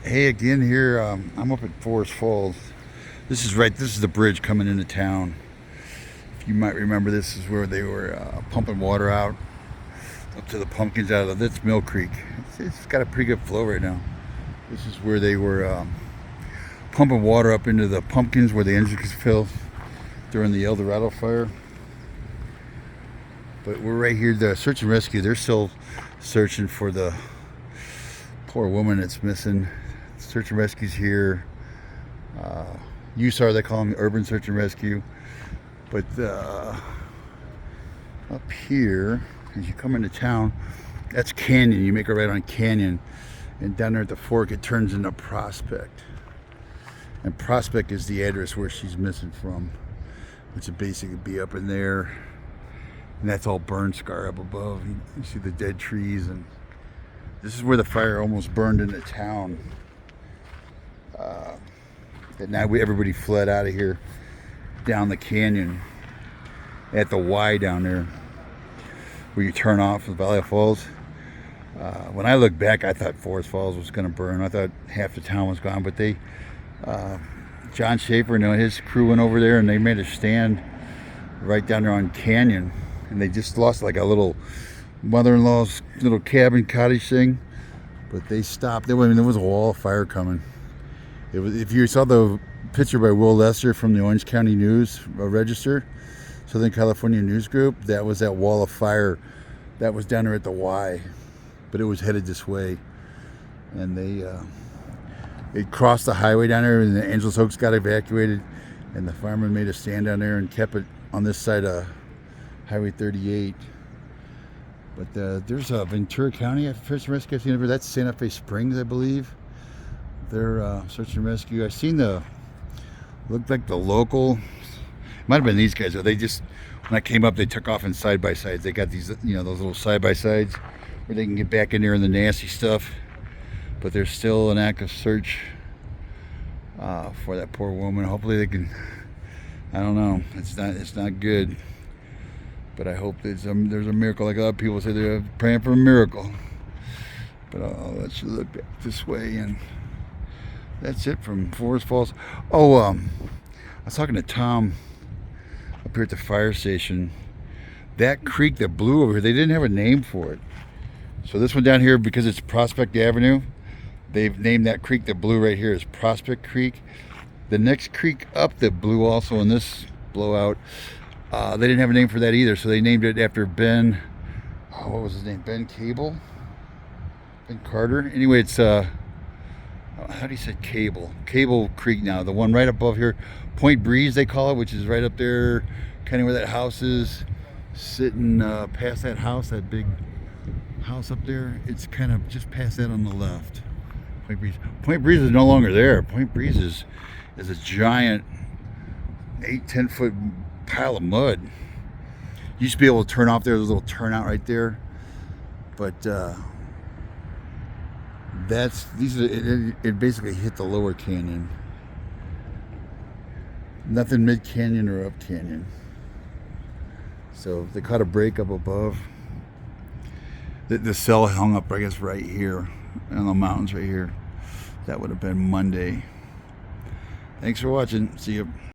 Hey, again here. I'm up at Forest Falls. This is the bridge coming into town. If you might remember, this is where they were pumping water out up to the pumpkins out of this Mill Creek. It's got a pretty good flow right now. This is where they were pumping water up into the pumpkins where the engine could fill during the El Dorado fire. But we're right here. The search and rescue. They're still searching for the poor woman that's missing. Search and rescue's here. USAR, they call them urban search and rescue. But up here, as you come into town, that's Canyon. You make a right on Canyon, and down there at the fork, it turns into Prospect. And Prospect is the address where she's missing from, which would basically be up in there. And that's all burn scar up above. You see the dead trees, and this is where the fire almost burned into town. And now everybody fled out of here down the canyon at the Y down there where you turn off the Valley of Falls. When I look back, I thought Forest Falls was going to burn. I thought half the town was gone, but John Schaefer and his crew went over there and they made a stand right down there on Canyon, and they just lost like a little mother-in-law's little cabin cottage thing, but they stopped. There was a wall of fire coming. It was, if you saw the picture by Will Lester from the Orange County News Register, Southern California News Group, that was that wall of fire that was down there at the Y, but it was headed this way, and they crossed the highway down there, and the Angeles Oaks got evacuated, and the firemen made a stand down there and kept it on this side of Highway 38. But there's Ventura County Search and Rescue. I've seen over. That's Santa Fe Springs, I believe. They're search and rescue. I seen looked like the local. Might have been these guys. They just, when I came up, they took off in side by sides. They got these, those little side by sides where they can get back in there in the nasty stuff. But there's still an active search for that poor woman. Hopefully they can. I don't know. It's not good. But I hope there's a miracle. Like a lot of people say, they're praying for a miracle. But I'll let you look back this way, and that's it from Forest Falls. Oh, I was talking to Tom up here at the fire station. That creek that blew over here, they didn't have a name for it. So this one down here, because it's Prospect Avenue, they've named that creek that blew right here as Prospect Creek. The next creek up that blew also in this blowout, they didn't have a name for that either, so they named it after Ben. Oh, what was his name? Ben Cable? Ben Carter? Anyway, it's how do you say Cable Creek now. The one right above here, Point Breeze they call it, which is right up there, kind of where that house is, sitting past that house, that big house up there. It's kind of just past that on the left. Point Breeze. Point Breeze is no longer there. Point Breeze is a giant 8-10 foot pile of mud. You used to be able to turn off there. There's a little turnout right there, but it basically hit the lower canyon. Nothing mid canyon or up canyon. So they caught a break up above. The cell hung up, I guess, right here in the mountains right here. That would have been Monday. Thanks for watching. See you.